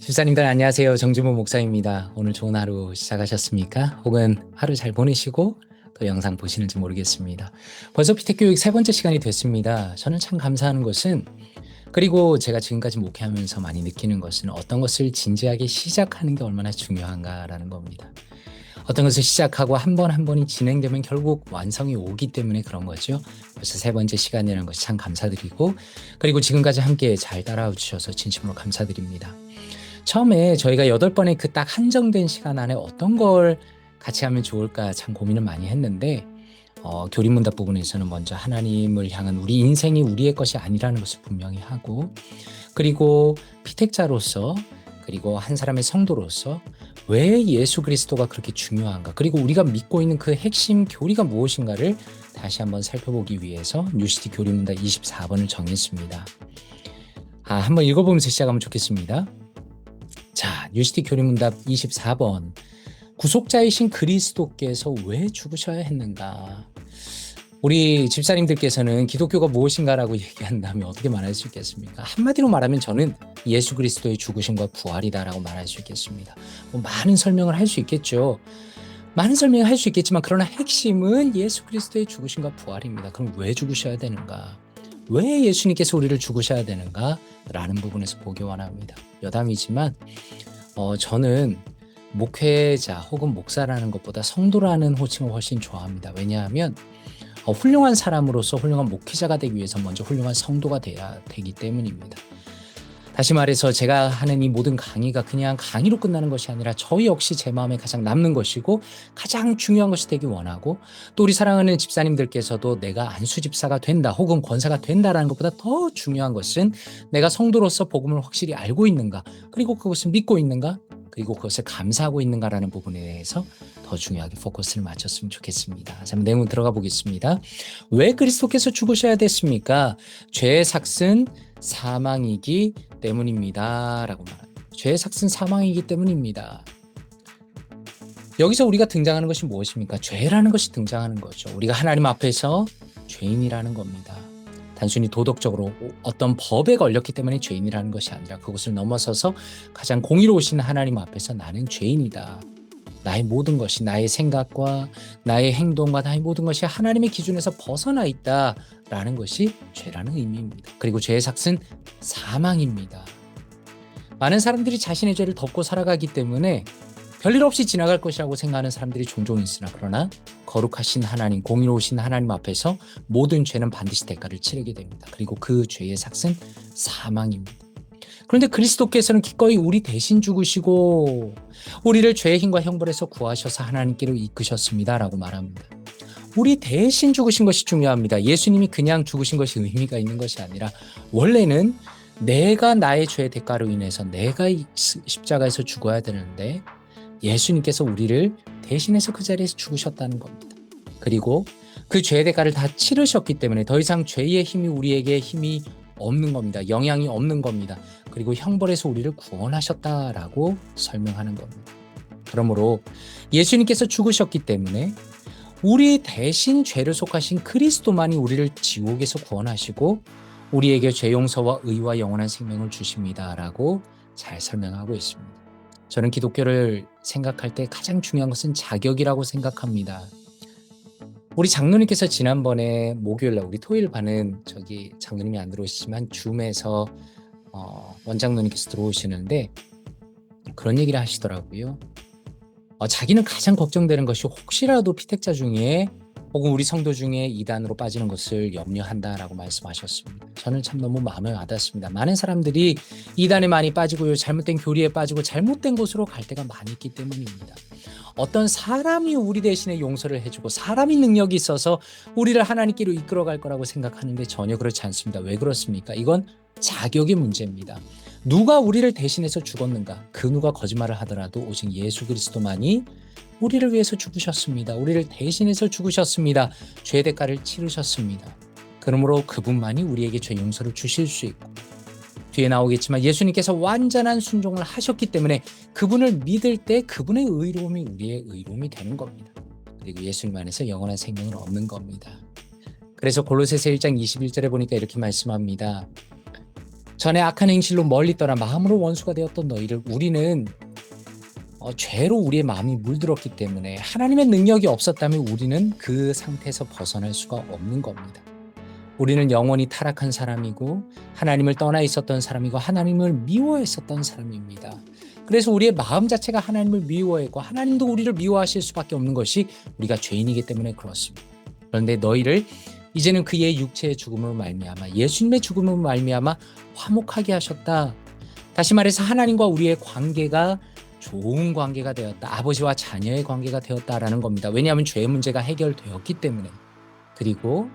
집사님들 안녕하세요. 정진모 목사입니다. 오늘 좋은 하루 시작하셨습니까? 혹은 하루 잘 보내시고 또 영상 보시는지 모르겠습니다. 벌써 피택교육 세 번째 시간이 됐습니다. 저는 참 감사하는 것은, 그리고 제가 지금까지 목회하면서 많이 느끼는 것은, 어떤 것을 진지하게 시작하는 게 얼마나 중요한가라는 겁니다. 어떤 것을 시작하고 한 번 한 번이 진행되면 결국 완성이 오기 때문에 그런 거죠. 벌써 세 번째 시간이라는 것이 참 감사드리고, 그리고 지금까지 함께 잘 따라와 주셔서 진심으로 감사드립니다. 처음에 저희가 8번의 그 딱 한정된 시간 안에 어떤 걸 같이 하면 좋을까 참 고민을 많이 했는데, 교리문답 부분에서는 먼저 하나님을 향한 우리 인생이 우리의 것이 아니라는 것을 분명히 하고, 그리고 피택자로서, 그리고 한 사람의 성도로서 왜 예수 그리스도가 그렇게 중요한가, 그리고 우리가 믿고 있는 그 핵심 교리가 무엇인가를 다시 한번 살펴보기 위해서 뉴시티 교리문답 24번을 정했습니다. 한번 읽어보면서 시작하면 좋겠습니다. 자, 뉴시티 교리문답 24번. 구속자이신 그리스도께서 왜 죽으셔야 했는가? 우리 집사님들께서는 기독교가 무엇인가라고 얘기한다면 어떻게 말할 수 있겠습니까? 한마디로 말하면 저는 예수 그리스도의 죽으심과 부활이다라고 말할 수 있겠습니다. 많은 설명을 할 수 있겠죠. 많은 설명을 할 수 있겠지만, 그러나 핵심은 예수 그리스도의 죽으심과 부활입니다. 그럼 왜 죽으셔야 되는가? 왜 예수님께서 우리를 죽으셔야 되는가? 라는 부분에서 보기 원합니다. 여담이지만 저는 목회자 혹은 목사라는 것보다 성도라는 호칭을 훨씬 좋아합니다. 왜냐하면 훌륭한 사람으로서 훌륭한 목회자가 되기 위해서 먼저 훌륭한 성도가 돼야 되기 때문입니다. 다시 말해서 제가 하는 이 모든 강의가 그냥 강의로 끝나는 것이 아니라 저 역시 제 마음에 가장 남는 것이고 가장 중요한 것이 되기 원하고, 또 우리 사랑하는 집사님들께서도 내가 안수 집사가 된다 혹은 권사가 된다라는 것보다 더 중요한 것은 내가 성도로서 복음을 확실히 알고 있는가, 그리고 그것을 믿고 있는가, 그리고 그것을 감사하고 있는가라는 부분에 대해서 더 중요하게 포커스를 맞췄으면 좋겠습니다. 자, 내용 들어가 보겠습니다. 왜 그리스도께서 죽으셔야 됐습니까? 죄의 삭은 사망이기 때문입니다 라고 말합니다. 죄의 삭은 사망이기 때문입니다. 여기서 우리가 등장하는 것이 무엇입니까? 죄라는 것이 등장하는 거죠. 우리가 하나님 앞에서 죄인이라는 겁니다. 단순히 도덕적으로 어떤 법에 걸렸기 때문에 죄인이라는 것이 아니라, 그것을 넘어서서 가장 공의로우신 하나님 앞에서 나는 죄인이다. 나의 모든 것이, 나의 생각과 나의 행동과 나의 모든 것이 하나님의 기준에서 벗어나 있다라는 것이 죄라는 의미입니다. 그리고 죄의 삭은 사망입니다. 많은 사람들이 자신의 죄를 덮고 살아가기 때문에 별일 없이 지나갈 것이라고 생각하는 사람들이 종종 있으나, 그러나 거룩하신 하나님, 공의로우신 하나님 앞에서 모든 죄는 반드시 대가를 치르게 됩니다. 그리고 그 죄의 삭은 사망입니다. 그런데 그리스도께서는 기꺼이 우리 대신 죽으시고 우리를 죄의 힘과 형벌에서 구하셔서 하나님께로 이끄셨습니다 라고 말합니다. 우리 대신 죽으신 것이 중요합니다. 예수님이 그냥 죽으신 것이 의미가 있는 것이 아니라, 원래는 내가 나의 죄의 대가로 인해서 내가 십자가에서 죽어야 되는데 예수님께서 우리를 대신해서 그 자리에서 죽으셨다는 겁니다. 그리고 그 죄의 대가를 다 치르셨기 때문에 더 이상 죄의 힘이 우리에게 힘이 없는 겁니다. 영향이 없는 겁니다. 그리고 형벌에서 우리를 구원하셨다라고 설명하는 겁니다. 그러므로 예수님께서 죽으셨기 때문에 우리 대신 죄를 속하신 그리스도만이 우리를 지옥에서 구원하시고 우리에게 죄 용서와 의와 영원한 생명을 주십니다라고 잘 설명하고 있습니다. 저는 기독교를 생각할 때 가장 중요한 것은 자격이라고 생각합니다. 우리 장로님께서 지난번에 목요일날, 우리 토요일 반은 장로님이 안 들어오시지만 줌에서 원장로님께서 들어오시는데 그런 얘기를 하시더라고요. 자기는 가장 걱정되는 것이 혹시라도 피택자 중에 혹은 우리 성도 중에 이단으로 빠지는 것을 염려한다라고 말씀하셨습니다. 저는 참 너무 마음에 와닿습니다. 많은 사람들이 이단에 많이 빠지고요, 잘못된 교리에 빠지고 잘못된 곳으로 갈 때가 많이 있기 때문입니다. 어떤 사람이 우리 대신에 용서를 해주고 사람이 능력이 있어서 우리를 하나님께로 이끌어갈 거라고 생각하는데 전혀 그렇지 않습니다. 왜 그렇습니까? 이건 자격의 문제입니다. 누가 우리를 대신해서 죽었는가? 그 누가 거짓말을 하더라도 오직 예수 그리스도만이 우리를 위해서 죽으셨습니다. 우리를 대신해서 죽으셨습니다. 죄의 대가를 치르셨습니다. 그러므로 그분만이 우리에게 죄 용서를 주실 수 있고, 뒤에 나오겠지만 예수님께서 완전한 순종을 하셨기 때문에 그분을 믿을 때 그분의 의로움이 우리의 의로움이 되는 겁니다. 그리고 예수님 안에서 영원한 생명을 얻는 겁니다. 그래서 골로새서 1장 21절에 보니까 이렇게 말씀합니다. 전에 악한 행실로 멀리 떠나 마음으로 원수가 되었던 너희를 우리는 죄로 우리의 마음이 물들었기 때문에 하나님의 능력이 없었다면 우리는 그 상태에서 벗어날 수가 없는 겁니다. 우리는 영원히 타락한 사람이고 하나님을 떠나 있었던 사람이고 하나님을 미워했었던 사람입니다. 그래서 우리의 마음 자체가 하나님을 미워했고 하나님도 우리를 미워하실 수밖에 없는 것이 우리가 죄인이기 때문에 그렇습니다. 그런데 너희를 이제는 그의 육체의 죽음으로 말미암아 예수님의 죽음으로 말미암아 화목하게 하셨다. 다시 말해서 하나님과 우리의 관계가 좋은 관계가 되었다. 아버지와 자녀의 관계가 되었다라는 겁니다. 왜냐하면 죄의 문제가 해결되었기 때문에. 그리고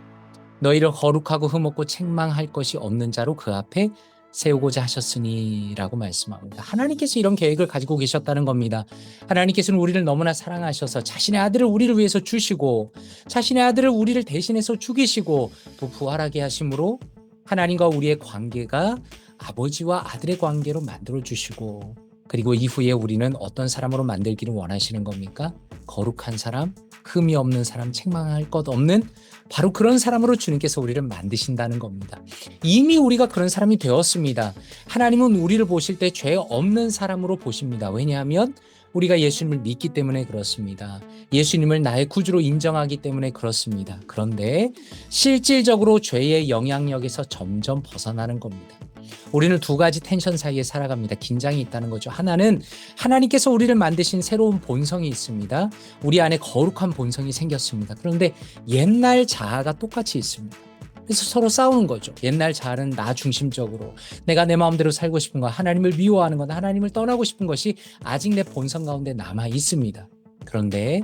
너희를 거룩하고 흠없고 책망할 것이 없는 자로 그 앞에 세우고자 하셨으니 라고 말씀합니다. 하나님께서 이런 계획을 가지고 계셨다는 겁니다. 하나님께서는 우리를 너무나 사랑하셔서 자신의 아들을 우리를 위해서 주시고 자신의 아들을 우리를 대신해서 죽이시고 또 부활하게 하심으로 하나님과 우리의 관계가 아버지와 아들의 관계로 만들어주시고 그리고 이후에 우리는 어떤 사람으로 만들기를 원하시는 겁니까? 거룩한 사람, 흠이 없는 사람, 책망할 것 없는 바로 그런 사람으로 주님께서 우리를 만드신다는 겁니다. 이미 우리가 그런 사람이 되었습니다. 하나님은 우리를 보실 때 죄 없는 사람으로 보십니다. 왜냐하면 우리가 예수님을 믿기 때문에 그렇습니다. 예수님을 나의 구주로 인정하기 때문에 그렇습니다. 그런데 실질적으로 죄의 영향력에서 점점 벗어나는 겁니다. 우리는 두 가지 텐션 사이에 살아갑니다. 긴장이 있다는 거죠. 하나는 하나님께서 우리를 만드신 새로운 본성이 있습니다. 우리 안에 거룩한 본성이 생겼습니다. 그런데 옛날 자아가 똑같이 있습니다. 그래서 서로 싸우는 거죠. 옛날 자아는 나 중심적으로 내가 내 마음대로 살고 싶은 것, 하나님을 미워하는 것, 하나님을 떠나고 싶은 것이 아직 내 본성 가운데 남아 있습니다. 그런데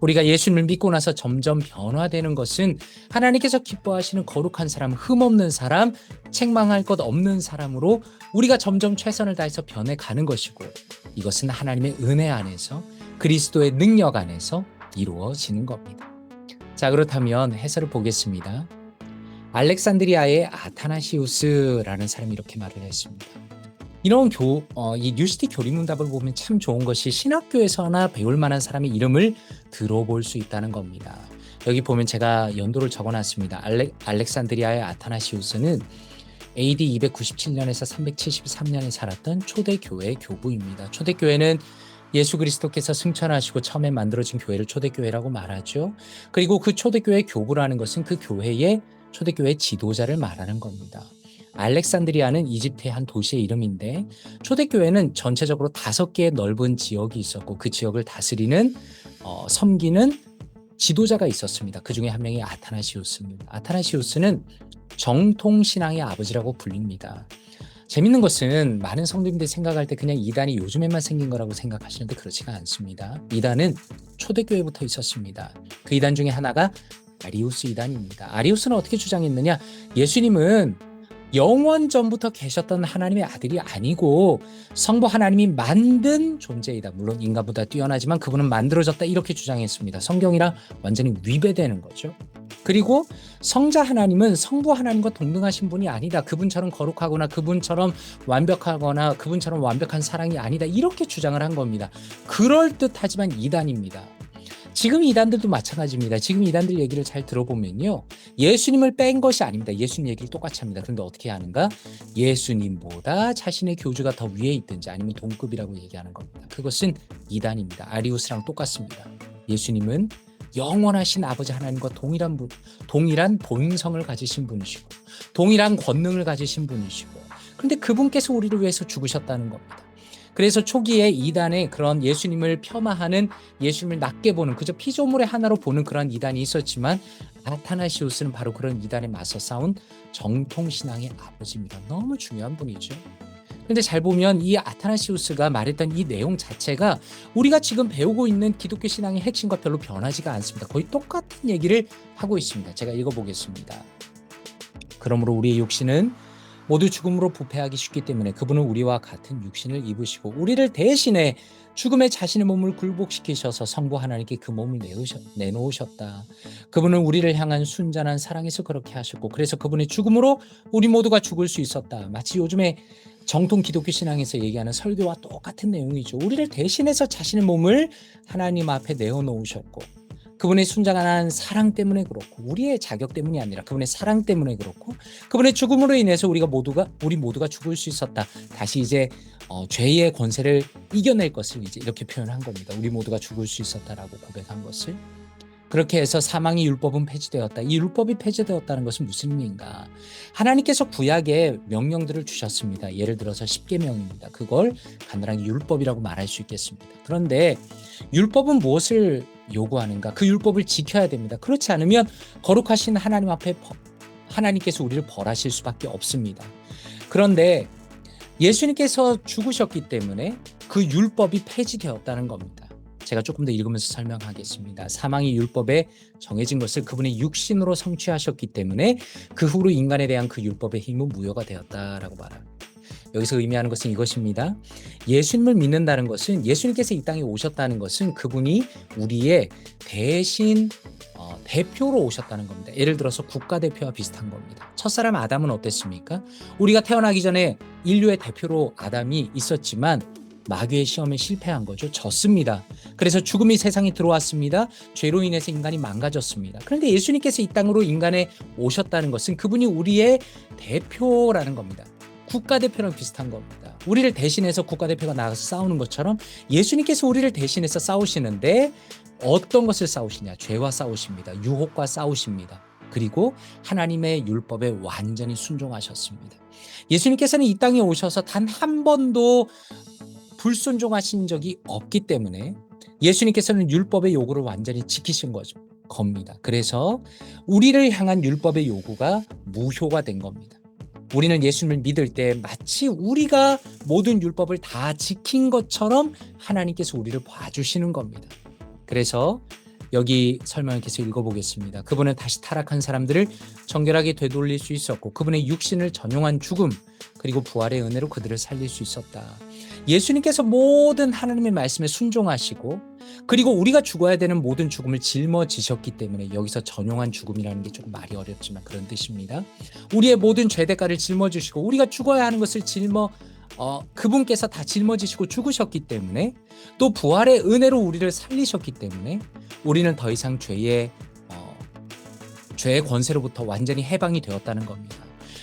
우리가 예수님을 믿고 나서 점점 변화되는 것은 하나님께서 기뻐하시는 거룩한 사람, 흠없는 사람, 책망할 것 없는 사람으로 우리가 점점 최선을 다해서 변해가는 것이고 이것은 하나님의 은혜 안에서 그리스도의 능력 안에서 이루어지는 겁니다. 자, 그렇다면 해설을 보겠습니다. 알렉산드리아의 아타나시우스라는 사람이 이렇게 말을 했습니다. 이런 이 뉴시티 교리문답을 보면 참 좋은 것이 신학교에서나 배울 만한 사람의 이름을 들어볼 수 있다는 겁니다. 여기 보면 제가 연도를 적어놨습니다. 알렉산드리아의 아타나시우스는 AD 297년에서 373년에 살았던 초대교회 교부입니다. 초대교회는 예수 그리스도께서 승천하시고 처음에 만들어진 교회를 초대교회라고 말하죠. 그리고 그 초대교회 교부라는 것은 그 교회의 초대교회 지도자를 말하는 겁니다. 알렉산드리아는 이집트의 한 도시의 이름인데 초대교회는 전체적으로 5개의 넓은 지역이 있었고 그 지역을 다스리는 섬기는 지도자가 있었습니다. 그 중에 한 명이 아타나시우스입니다. 아타나시우스는 정통신앙의 아버지라고 불립니다. 재밌는 것은 많은 성도님들이 생각할 때 그냥 이단이 요즘에만 생긴 거라고 생각하시는데 그렇지가 않습니다. 이단은 초대교회부터 있었습니다. 그 이단 중에 하나가 아리우스 이단입니다. 아리우스는 어떻게 주장했느냐? 예수님은 영원 전부터 계셨던 하나님의 아들이 아니고 성부 하나님이 만든 존재이다. 물론 인간보다 뛰어나지만 그분은 만들어졌다 이렇게 주장했습니다. 성경이랑 완전히 위배되는 거죠. 그리고 성자 하나님은 성부 하나님과 동등하신 분이 아니다. 그분처럼 거룩하거나 그분처럼 완벽하거나 그분처럼 완벽한 사랑이 아니다. 이렇게 주장을 한 겁니다. 그럴듯하지만 이단입니다. 지금 이단들도 마찬가지입니다. 지금 이단들 얘기를 잘 들어보면요. 예수님을 뺀 것이 아닙니다. 예수님 얘기를 똑같이 합니다. 그런데 어떻게 하는가? 예수님보다 자신의 교주가 더 위에 있든지 아니면 동급이라고 얘기하는 겁니다. 그것은 이단입니다. 아리우스랑 똑같습니다. 예수님은 영원하신 아버지 하나님과 동일한 본성을 가지신 분이시고 동일한 권능을 가지신 분이시고 그런데 그분께서 우리를 위해서 죽으셨다는 겁니다. 그래서 초기에 이단에 그런 예수님을 폄하하는 예수님을 낮게 보는 그저 피조물의 하나로 보는 그런 이단이 있었지만 아타나시우스는 바로 그런 이단에 맞서 싸운 정통신앙의 아버지입니다. 너무 중요한 분이죠. 그런데 잘 보면 이 아타나시우스가 말했던 이 내용 자체가 우리가 지금 배우고 있는 기독교 신앙의 핵심과 별로 변하지가 않습니다. 거의 똑같은 얘기를 하고 있습니다. 제가 읽어보겠습니다. 그러므로 우리의 육신은 모두 죽음으로 부패하기 쉽기 때문에 그분은 우리와 같은 육신을 입으시고 우리를 대신해 죽음의 자신의 몸을 굴복시키셔서 성부 하나님께 그 몸을 내놓으셨다. 그분은 우리를 향한 순전한 사랑에서 그렇게 하셨고 그래서 그분의 죽음으로 우리 모두가 죽을 수 있었다. 마치 요즘에 정통 기독교 신앙에서 얘기하는 설교와 똑같은 내용이죠. 우리를 대신해서 자신의 몸을 하나님 앞에 내어놓으셨고 그분의 순전한 사랑 때문에 그렇고 우리의 자격 때문이 아니라 그분의 사랑 때문에 그렇고 그분의 죽음으로 인해서 우리 모두가 죽을 수 있었다. 다시 이제 죄의 권세를 이겨낼 것을 이제 이렇게 표현한 겁니다. 우리 모두가 죽을 수 있었다라고 고백한 것을. 그렇게 해서 사망의 율법은 폐지되었다. 이 율법이 폐지되었다는 것은 무슨 의미인가? 하나님께서 구약에 명령들을 주셨습니다. 예를 들어서 10계명입니다. 그걸 간단하게 율법이라고 말할 수 있겠습니다. 그런데 율법은 무엇을 요구하는가? 그 율법을 지켜야 됩니다. 그렇지 않으면 거룩하신 하나님 앞에 하나님께서 우리를 벌하실 수밖에 없습니다. 그런데 예수님께서 죽으셨기 때문에 그 율법이 폐지되었다는 겁니다. 제가 조금 더 읽으면서 설명하겠습니다. 사망이 율법에 정해진 것을 그분의 육신으로 성취하셨기 때문에 그 후로 인간에 대한 그 율법의 힘은 무효가 되었다라고 말합니다. 여기서 의미하는 것은 이것입니다. 예수님을 믿는다는 것은 예수님께서 이 땅에 오셨다는 것은 그분이 우리의 대신 대표로 오셨다는 겁니다. 예를 들어서 국가대표와 비슷한 겁니다. 첫사람 아담은 어땠습니까? 우리가 태어나기 전에 인류의 대표로 아담이 있었지만 마귀의 시험에 실패한 거죠. 졌습니다. 그래서 죽음이 세상에 들어왔습니다. 죄로 인해서 인간이 망가졌습니다. 그런데 예수님께서 이 땅으로 인간에 오셨다는 것은 그분이 우리의 대표라는 겁니다. 국가대표랑 비슷한 겁니다. 우리를 대신해서 국가대표가 나가서 싸우는 것처럼 예수님께서 우리를 대신해서 싸우시는데 어떤 것을 싸우시냐? 죄와 싸우십니다. 유혹과 싸우십니다. 그리고 하나님의 율법에 완전히 순종하셨습니다. 예수님께서는 이 땅에 오셔서 단 한 번도 불순종하신 적이 없기 때문에 예수님께서는 율법의 요구를 완전히 지키신 겁니다. 그래서 우리를 향한 율법의 요구가 무효가 된 겁니다. 우리는 예수님을 믿을 때 마치 우리가 모든 율법을 다 지킨 것처럼 하나님께서 우리를 봐주시는 겁니다. 그래서 여기 설명을 계속 읽어보겠습니다. 그분은 다시 타락한 사람들을 정결하게 되돌릴 수 있었고 그분의 육신을 전용한 죽음 그리고 부활의 은혜로 그들을 살릴 수 있었다. 예수님께서 모든 하나님의 말씀에 순종하시고 그리고 우리가 죽어야 되는 모든 죽음을 짊어지셨기 때문에 여기서 전용한 죽음이라는 게 조금 말이 어렵지만 그런 뜻입니다. 우리의 모든 죄대가를 짊어지시고 우리가 죽어야 하는 것을 그분께서 다 짊어지시고 죽으셨기 때문에 또 부활의 은혜로 우리를 살리셨기 때문에 우리는 더 이상 죄의 권세로부터 완전히 해방이 되었다는 겁니다.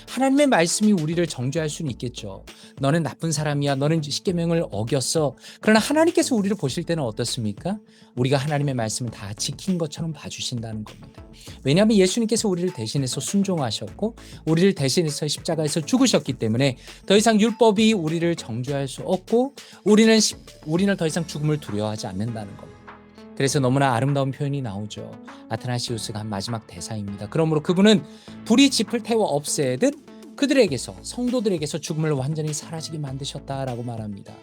하나님의 말씀이 우리를 정죄할 수는 있겠죠. 너는 나쁜 사람이야. 너는 십계명을 어겼어. 그러나 하나님께서 우리를 보실 때는 어떻습니까? 우리가 하나님의 말씀을 다 지킨 것처럼 봐주신다는 겁니다. 왜냐하면 예수님께서 우리를 대신해서 순종하셨고 우리를 대신해서 십자가에서 죽으셨기 때문에 더 이상 율법이 우리를 정죄할 수 없고 우리는 더 이상 죽음을 두려워하지 않는다는 겁니다. 그래서 너무나 아름다운 표현이 나오죠. 아타나시우스가 한 마지막 대사입니다. 그러므로 그분은 불이 짚을 태워 없애듯 그들에게서 성도들에게서 죽음을 완전히 사라지게 만드셨다라고 말합니다.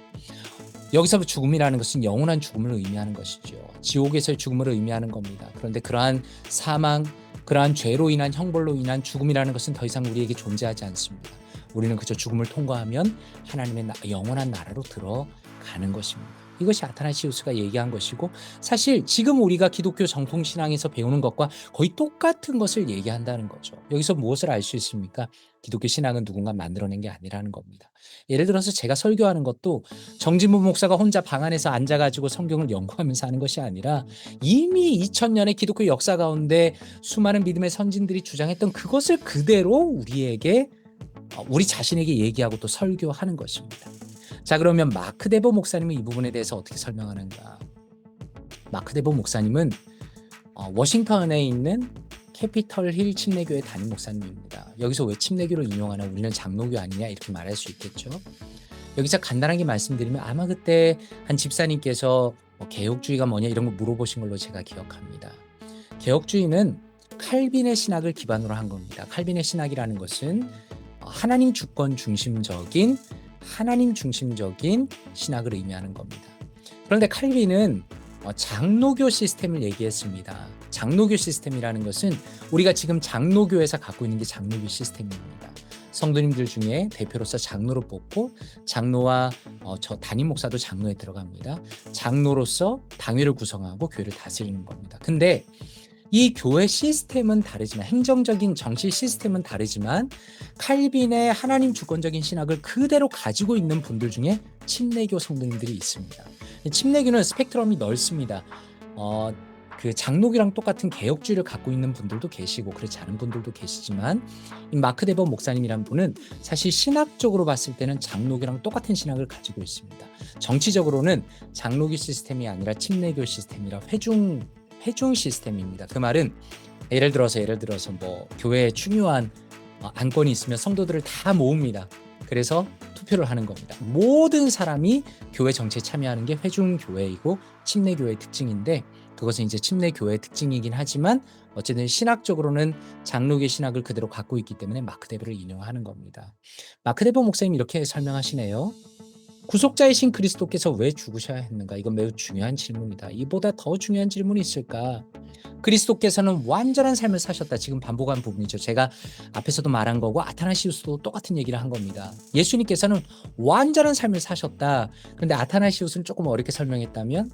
여기서 죽음이라는 것은 영원한 죽음을 의미하는 것이죠. 지옥에서의 죽음을 의미하는 겁니다. 그런데 그러한 사망, 그러한 죄로 인한 형벌로 인한 죽음이라는 것은 더 이상 우리에게 존재하지 않습니다. 우리는 그저 죽음을 통과하면 하나님의 영원한 나라로 들어가는 것입니다. 이것이 아타나시우스가 얘기한 것이고 사실 지금 우리가 기독교 정통신앙에서 배우는 것과 거의 똑같은 것을 얘기한다는 거죠. 여기서 무엇을 알 수 있습니까? 기독교 신앙은 누군가 만들어낸 게 아니라는 겁니다. 예를 들어서 제가 설교하는 것도 정진무 목사가 혼자 방 안에서 앉아가지고 성경을 연구하면서 하는 것이 아니라 이미 2000년의 기독교 역사 가운데 수많은 믿음의 선진들이 주장했던 그것을 그대로 우리 자신에게 얘기하고 또 설교하는 것입니다. 자, 그러면 마크 데보 목사님은 이 부분에 대해서 어떻게 설명하는가? 마크 데보 목사님은 워싱턴에 있는 캐피털 힐 침례교회 담임 목사님입니다. 여기서 왜 침례교를 인용하나 우리는 장로교 아니냐 이렇게 말할 수 있겠죠. 여기서 간단하게 말씀드리면 아마 그때 한 집사님께서 개혁주의가 뭐냐 이런 거 물어보신 걸로 제가 기억합니다. 개혁주의는 칼빈의 신학을 기반으로 한 겁니다. 칼빈의 신학이라는 것은 하나님 주권 중심적인 신학을 의미하는 겁니다. 그런데 칼빈은 장로교 시스템을 얘기했습니다. 장로교 시스템이라는 것은 우리가 지금 장로교에서 갖고 있는 게 장로교 시스템입니다. 성도님들 중에 대표로서 장로로 뽑고 장로와 저 담임 목사도 장로에 들어갑니다. 장로로서 당회를 구성하고 교회를 다스리는 겁니다. 근데 이 교회 시스템은 다르지만 행정적인 정치 시스템은 다르지만 칼빈의 하나님 주권적인 신학을 그대로 가지고 있는 분들 중에 침례교 성도님들이 있습니다. 침례교는 스펙트럼이 넓습니다. 그 장로교랑 똑같은 개혁주의를 갖고 있는 분들도 계시고 그렇지 않은 분들도 계시지만 이 마크 데버 목사님이란 분은 사실 신학적으로 봤을 때는 장로교랑 똑같은 신학을 가지고 있습니다. 정치적으로는 장로교 시스템이 아니라 침례교 시스템이라 회중 시스템입니다. 그 말은 예를 들어서 뭐 교회에 중요한 안건이 있으면 성도들을 다 모읍니다. 그래서 투표를 하는 겁니다. 모든 사람이 교회 정치에 참여하는 게 회중교회이고 침례교회의 특징인데 그것은 이제 침례교회의 특징이긴 하지만 어쨌든 신학적으로는 장로교 신학을 그대로 갖고 있기 때문에 마크 데버를 인용하는 겁니다. 마크 데버 목사님이 이렇게 설명하시네요. 구속자이신 그리스도께서 왜 죽으셔야 했는가? 이건 매우 중요한 질문이다. 이보다 더 중요한 질문이 있을까? 그리스도께서는 완전한 삶을 사셨다. 지금 반복한 부분이죠. 제가 앞에서도 말한 거고 아타나시우스도 똑같은 얘기를 한 겁니다. 예수님께서는 완전한 삶을 사셨다. 그런데 아타나시우스는 조금 어렵게 설명했다면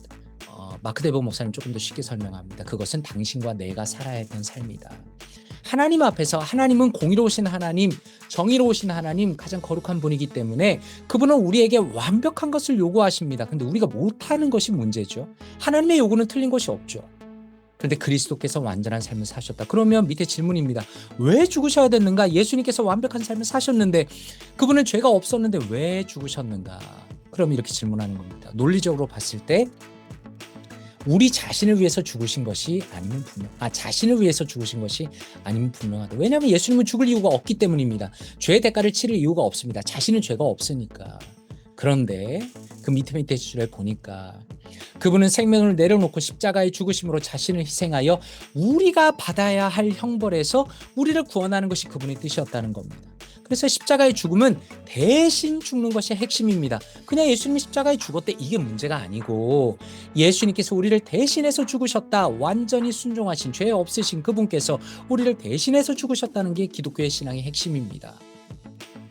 마크 데버 목사님 조금 더 쉽게 설명합니다. 그것은 당신과 내가 살아야 했던 삶이다. 하나님 앞에서 하나님은 공의로우신 하나님, 정의로우신 하나님, 가장 거룩한 분이기 때문에 그분은 우리에게 완벽한 것을 요구하십니다. 근데 우리가 못하는 것이 문제죠. 하나님의 요구는 틀린 것이 없죠. 그런데 그리스도께서 완전한 삶을 사셨다. 그러면 밑에 질문입니다. 왜 죽으셔야 됐는가? 예수님께서 완벽한 삶을 사셨는데 그분은 죄가 없었는데 왜 죽으셨는가? 그럼 이렇게 질문하는 겁니다. 논리적으로 봤을 때 우리 자신을 위해서 죽으신 것이 아니면 자신을 위해서 죽으신 것이 아니면 분명하다. 왜냐하면 예수님은 죽을 이유가 없기 때문입니다. 죄의 대가를 치를 이유가 없습니다. 자신은 죄가 없으니까. 그런데 그 밑에 줄에 보니까 그분은 생명을 내려놓고 십자가의 죽으심으로 자신을 희생하여 우리가 받아야 할 형벌에서 우리를 구원하는 것이 그분의 뜻이었다는 겁니다. 그래서 십자가의 죽음은 대신 죽는 것이 핵심입니다. 그냥 예수님이 십자가에 죽었대 이게 문제가 아니고 예수님께서 우리를 대신해서 죽으셨다. 완전히 순종하신 죄 없으신 그분께서 우리를 대신해서 죽으셨다는 게 기독교의 신앙의 핵심입니다.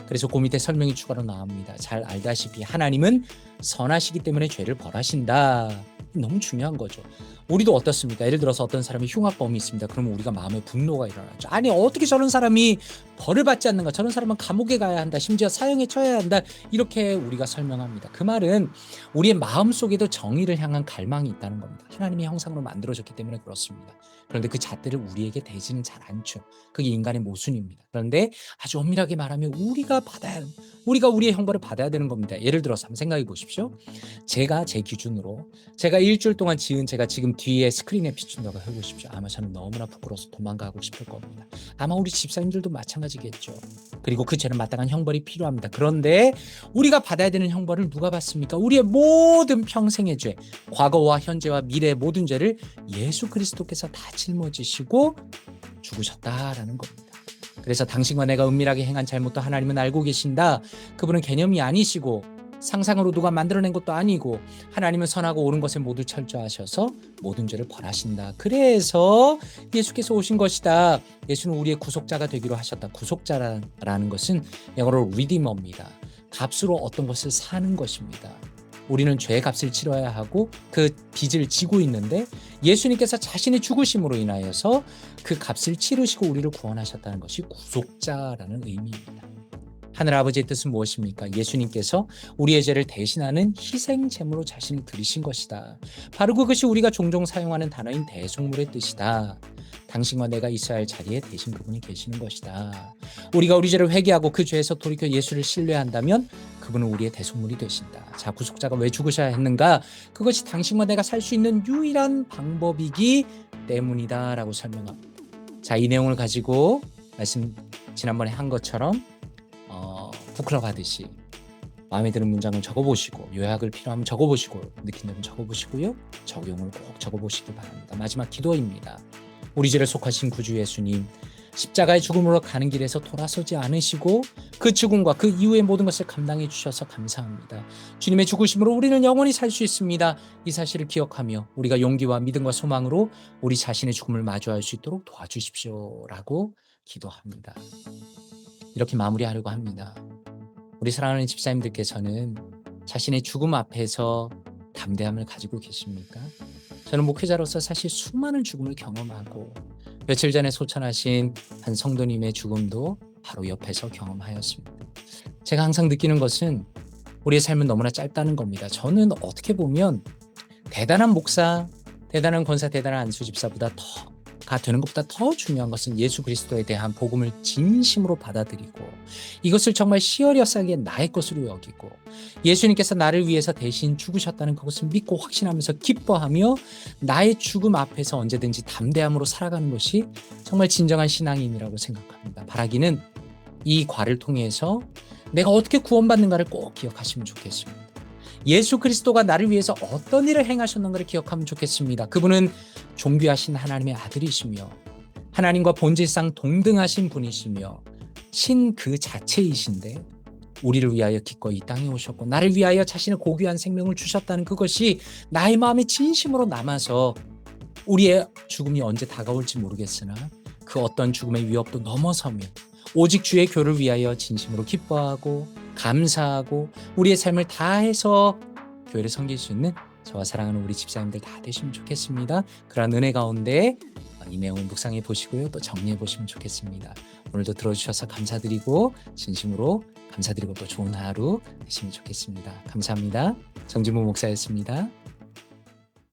그래서 그 밑에 설명이 추가로 나옵니다. 잘 알다시피 하나님은 선하시기 때문에 죄를 벌하신다. 너무 중요한 거죠. 우리도 어떻습니까? 예를 들어서 어떤 사람이 흉악범이 있습니다. 그러면 우리가 마음에 분노가 일어나죠. 아니 어떻게 저런 사람이 벌을 받지 않는가? 저런 사람은 감옥에 가야 한다. 심지어 사형에 처해야 한다. 이렇게 우리가 설명합니다. 그 말은 우리의 마음속에도 정의를 향한 갈망이 있다는 겁니다. 하나님의 형상으로 만들어졌기 때문에 그렇습니다. 그런데 그 잣대를 우리에게 대지는 잘 않죠. 그게 인간의 모순입니다. 그런데 아주 엄밀하게 말하면 우리가 우리의 형벌을 받아야 되는 겁니다. 예를 들어서 한번 생각해 보십시오. 제가 제 기준으로 제가 일주일 동안 지은 제가 지금 뒤에 스크린에 비춘다고 해보십시오. 아마 저는 너무나 부끄러워서 도망가고 싶을 겁니다. 아마 우리 집사님들도 마찬가지겠죠. 그리고 그 죄는 마땅한 형벌이 필요합니다. 그런데 우리가 받아야 되는 형벌을 누가 받습니까? 우리의 모든 평생의 죄, 과거와 현재와 미래의 모든 죄를 예수 그리스도께서 다 짊어지시고 죽으셨다라는 겁니다. 그래서 당신과 내가 은밀하게 행한 잘못도 하나님은 알고 계신다. 그분은 개념이 아니시고 상상으로 누가 만들어낸 것도 아니고 하나님은 선하고 옳은 것에 모두 철저하셔서 모든 죄를 벌하신다. 그래서 예수께서 오신 것이다. 예수는 우리의 구속자가 되기로 하셨다. 구속자라는 것은 영어로 리디머입니다. 값으로 어떤 것을 사는 것입니다. 우리는 죄의 값을 치러야 하고 그 빚을 지고 있는데 예수님께서 자신의 죽으심으로 인하여서 그 값을 치르시고 우리를 구원하셨다는 것이 구속자라는 의미입니다. 하늘아버지의 뜻은 무엇입니까? 예수님께서 우리의 죄를 대신하는 희생 제물로 자신을 드리신 것이다. 바로 그것이 우리가 종종 사용하는 단어인 대속물의 뜻이다. 당신과 내가 있어야 할 자리에 대신 그분이 계시는 것이다. 우리가 우리 죄를 회개하고 그 죄에서 돌이켜 예수를 신뢰한다면 그분은 우리의 대속물이 되신다. 자, 구속자가 왜 죽으셔야 했는가? 그것이 당신과 내가 살 수 있는 유일한 방법이기 때문이다 라고 설명합니다. 자, 이 내용을 가지고 말씀 지난번에 한 것처럼 북클럽 하듯이 마음에 드는 문장을 적어보시고 요약을 필요하면 적어보시고 느낀 점을 적어보시고요. 적용을 꼭 적어보시기 바랍니다. 마지막 기도입니다. 우리 죄를 속하신 구주 예수님, 십자가의 죽음으로 가는 길에서 돌아서지 않으시고 그 죽음과 그 이후의 모든 것을 감당해 주셔서 감사합니다. 주님의 죽으심으로 우리는 영원히 살 수 있습니다. 이 사실을 기억하며 우리가 용기와 믿음과 소망으로 우리 자신의 죽음을 마주할 수 있도록 도와주십시오 라고 기도합니다. 이렇게 마무리하려고 합니다. 우리 사랑하는 집사님들께서는 자신의 죽음 앞에서 담대함을 가지고 계십니까? 저는 목회자로서 사실 수많은 죽음을 경험하고 며칠 전에 소천하신 한 성도님의 죽음도 바로 옆에서 경험하였습니다. 제가 항상 느끼는 것은 우리의 삶은 너무나 짧다는 겁니다. 저는 어떻게 보면 대단한 목사, 대단한 권사, 대단한 안수 집사보다 가 되는 것보다 더 중요한 것은 예수 그리스도에 대한 복음을 진심으로 받아들이고 이것을 정말 시어리어싸게 나의 것으로 여기고 예수님께서 나를 위해서 대신 죽으셨다는 그것을 믿고 확신하면서 기뻐하며 나의 죽음 앞에서 언제든지 담대함으로 살아가는 것이 정말 진정한 신앙인이라고 생각합니다. 바라기는 이 과를 통해서 내가 어떻게 구원받는가를 꼭 기억하시면 좋겠습니다. 예수 그리스도가 나를 위해서 어떤 일을 행하셨는가를 기억하면 좋겠습니다. 그분은 존귀하신 하나님의 아들이시며 하나님과 본질상 동등하신 분이시며 신 그 자체이신데 우리를 위하여 기꺼이 이 땅에 오셨고 나를 위하여 자신의 고귀한 생명을 주셨다는 그것이 나의 마음에 진심으로 남아서 우리의 죽음이 언제 다가올지 모르겠으나 그 어떤 죽음의 위협도 넘어서며 오직 주의 교를 위하여 진심으로 기뻐하고 감사하고 우리의 삶을 다해서 교회를 섬길 수 있는 저와 사랑하는 우리 집사님들 다 되시면 좋겠습니다. 그런 은혜 가운데 이 내용을 묵상해 보시고요. 또 정리해 보시면 좋겠습니다. 오늘도 들어주셔서 감사드리고 진심으로 감사드리고 또 좋은 하루 되시면 좋겠습니다. 감사합니다. 정진모 목사였습니다.